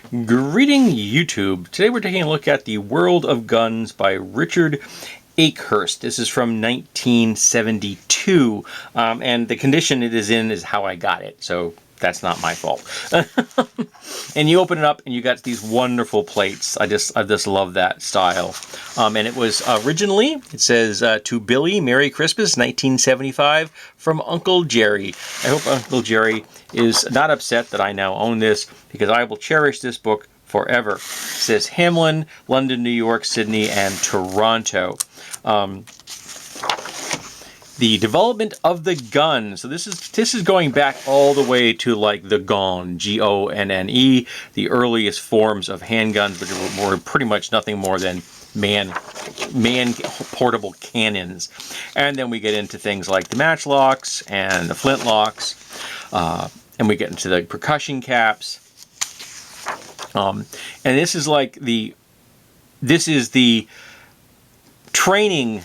Greeting YouTube. Today we're taking a look at The World of Guns by Richard Akehurst. This is from 1972, and the condition it is in is how I got it, so that's not my fault. And you open it up and you got these wonderful plates. I just love that style. And it was originally, it says, to Billy, Merry Christmas, 1975, from Uncle Jerry. I hope Uncle Jerry is not upset that I now own this, because I will cherish this book forever. It says Hamlin, London, New York, Sydney, and Toronto. The development of the gun. So this is going back all the way to like the Gonne, Gonne, the earliest forms of handguns, which were pretty much nothing more than man portable cannons. And then we get into things like the matchlocks and the flintlocks, and we get into the percussion caps. And this is like the training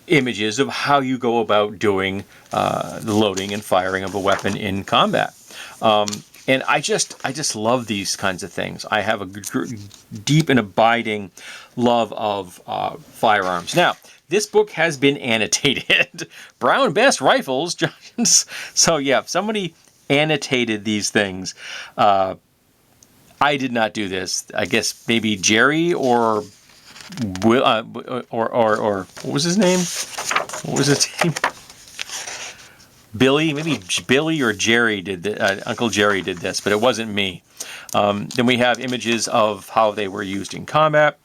images of how you go about doing the loading and firing of a weapon in combat. And I just love these kinds of things. I have a deep and abiding love of firearms. Now, this book has been annotated. Brown Bess Rifles. So yeah, if somebody annotated these things. I did not do this. I guess maybe Jerry or what was his name? What was his name? Billy? Maybe Billy or Jerry did Uncle Jerry did this, but it wasn't me. Then we have images of how they were used in combat.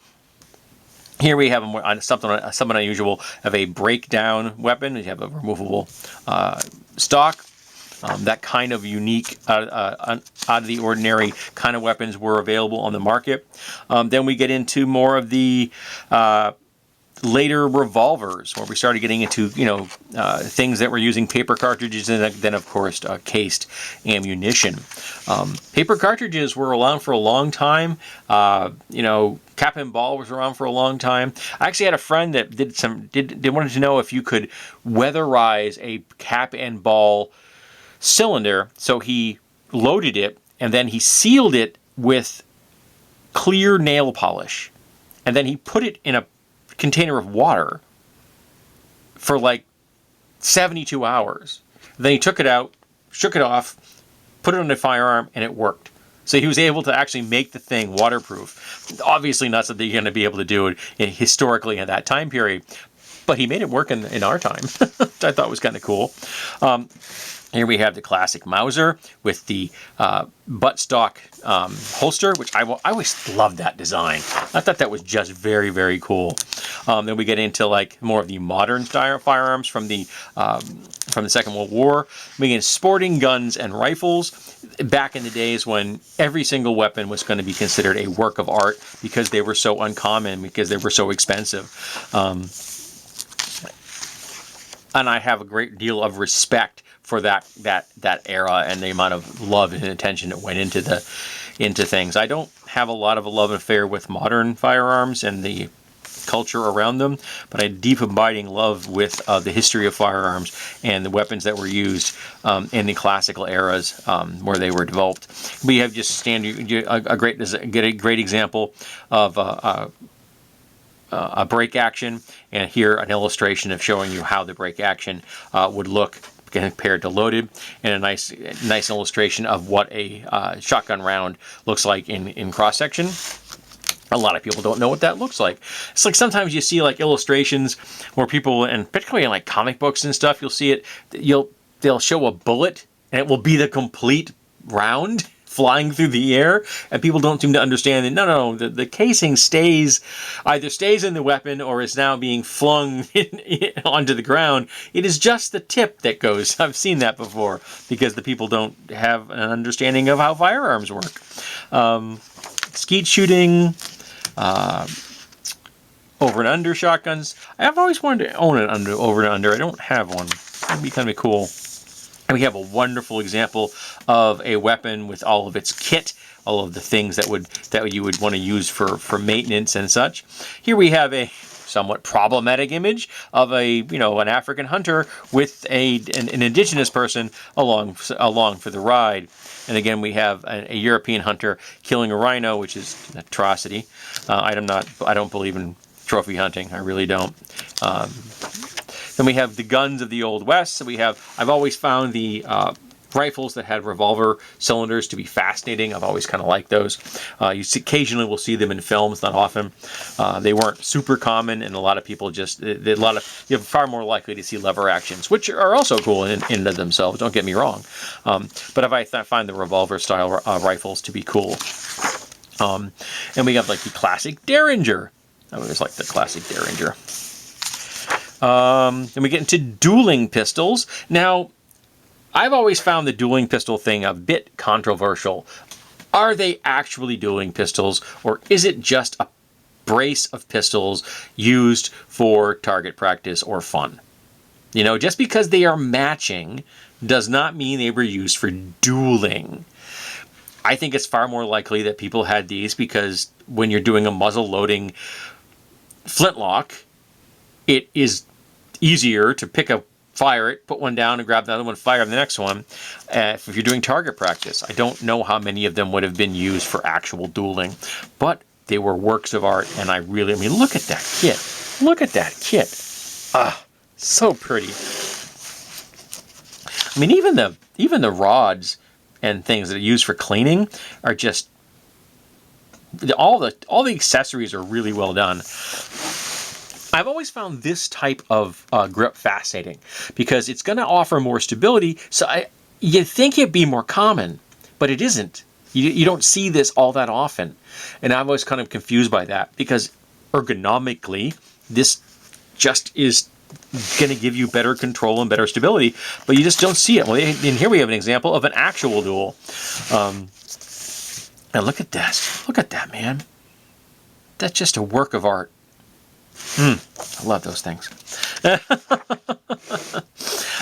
Here we have something unusual of a breakdown weapon. You have a removable stock. That kind of unique, out of the ordinary kind of weapons were available on the market. Then we get into more of the later revolvers, where we started getting into things that were using paper cartridges, and then of course cased ammunition. Paper cartridges were around for a long time. Cap and ball was around for a long time. I actually had a friend that wanted to know if you could weatherize a cap and ball cylinder. So he loaded it and then he sealed it with clear nail polish, and then he put it in a container of water for like 72 hours. Then he took it out, shook it off, put it on a firearm, and it worked. So he was able to actually make the thing waterproof. Obviously not something you're going to be able to do it historically in that time period, but he made it work in our time, which I thought was kind of cool. Here we have the classic Mauser with the buttstock holster, which I always loved that design. I thought that was just very, very cool. Then we get into like more of the modern style firearms from the Second World War. We get sporting guns and rifles. Back in the days when every single weapon was going to be considered a work of art because they were so uncommon, because they were so expensive. And I have a great deal of respect for that era and the amount of love and attention that went into things. I don't have a lot of a love affair with modern firearms and the culture around them, but I have deep abiding love with the history of firearms and the weapons that were used in the classical eras where they were developed. We have just a great example of a break action, and here an illustration of showing you how the break action would look compared to loaded, and a nice illustration of what a shotgun round looks like in cross section. A lot of people don't know what that looks like. It's like sometimes you see like illustrations where people, and particularly in like comic books and stuff, you'll see it. They'll show a bullet, and it will be the complete round flying through the air, and people don't seem to understand that no, the casing either stays in the weapon or is now being flung onto the ground. It is just the tip that goes. I've seen that before because the people don't have an understanding of how firearms work. Skeet shooting, over and under shotguns. I've always wanted to own an over and under. I don't have one. That'd be kind of cool. And we have a wonderful example of a weapon with all of its kit, all of the things that you would want to use for maintenance and such. Here we have a somewhat problematic image of an African hunter with an indigenous person along for the ride. And again, we have a European hunter killing a rhino, which is an atrocity. I don't believe in trophy hunting. I really don't. Then we have the guns of the Old West. So I've always found the rifles that had revolver cylinders to be fascinating. I've always kind of liked those. Occasionally we'll see them in films, not often. They weren't super common, and a lot of people you're far more likely to see lever actions, which are also cool in and of themselves. Don't get me wrong. But I find the revolver style rifles to be cool. And we have like the classic Derringer. I always like the classic Derringer. Then we get into dueling pistols. Now, I've always found the dueling pistol thing a bit controversial. Are they actually dueling pistols, or is it just a brace of pistols used for target practice or fun? Just because they are matching does not mean they were used for dueling. I think it's far more likely that people had these because when you're doing a muzzle loading flintlock, it is easier to fire it, put one down and grab the other one, fire the next one. If you're doing target practice, I don't know how many of them would have been used for actual dueling, but they were works of art, and look at that kit. Look at that kit. So pretty. Even the rods and things that are used for cleaning are just all the accessories are really well done. I've always found this type of grip fascinating because it's going to offer more stability. So you'd think it'd be more common, but it isn't. You don't see this all that often. And I'm always kind of confused by that because ergonomically, this just is going to give you better control and better stability, but you just don't see it. Well, and here we have an example of an actual duel. And look at this. Look at that, man. That's just a work of art. I love those things.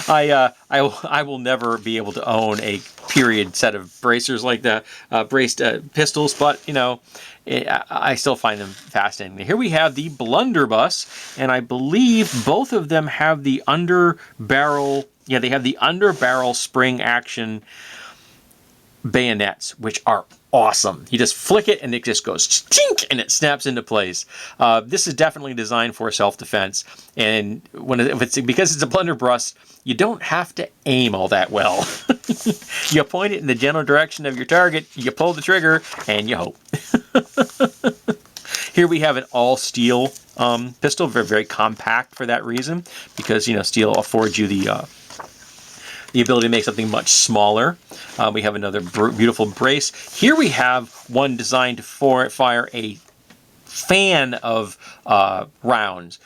I will never be able to own a period set of bracers like that, braced pistols, but I still find them fascinating. Here we have the blunderbuss, and I believe both of them have the under barrel spring action bayonets, which are awesome. You just flick it and it just goes chink and it snaps into place. This is definitely designed for self-defense, and because it's a blunderbuss, you don't have to aim all that well. You point it in the general direction of your target, you pull the trigger, and you hope. Here we have an all-steel pistol, very, very compact for that reason, because steel affords you the ability to make something much smaller. We have another beautiful brace. Here we have one designed to fire a fan of rounds.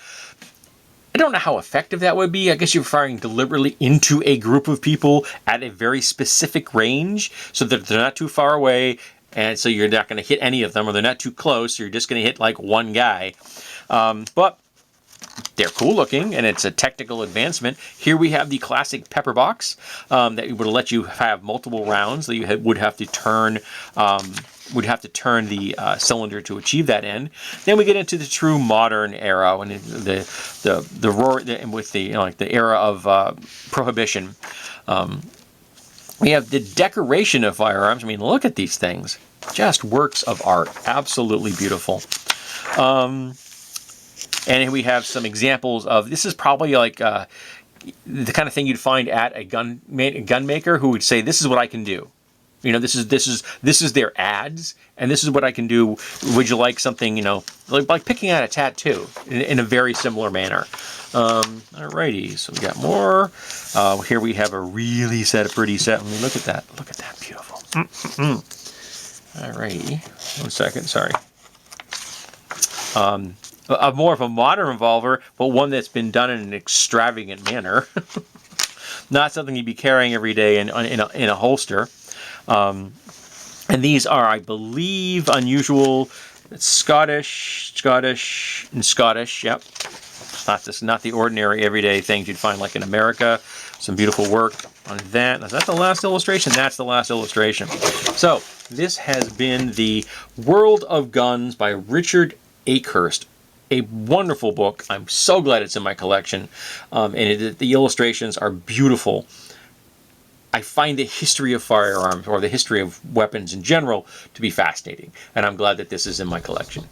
I don't know how effective that would be. I guess you're firing deliberately into a group of people at a very specific range so that they're not too far away, and so you're not going to hit any of them, or they're not too close, so you're just going to hit like one guy. But they're cool looking, and it's a technical advancement. Here we have the classic pepper box that would let you have multiple rounds that you would have to turn the cylinder to achieve that end. Then we get into the true modern era, when the era of prohibition. We have the decoration of firearms. Look at these things. Just works of art. Absolutely beautiful. And here we have some examples of, this is probably like the kind of thing you'd find at a gun maker who would say, this is what I can do. This is their ads, and this is what I can do. Would you like something, like picking out a tattoo in a very similar manner. Alrighty, so we got more. Here we have a really pretty set. Look at that. Look at that, beautiful. Alrighty, 1 second, sorry. More of a modern revolver, but one that's been done in an extravagant manner. Not something you'd be carrying every day in a holster. And these are, I believe, unusual. It's Scottish, yep. Not the ordinary everyday things you'd find like in America. Some beautiful work on that. Is that the last illustration? That's the last illustration. So, this has been the World of Guns by Richard Akehurst. a wonderful book. I'm so glad it's in my collection. The illustrations are beautiful. I find the history of firearms, or the history of weapons in general, to be fascinating. And I'm glad that this is in my collection.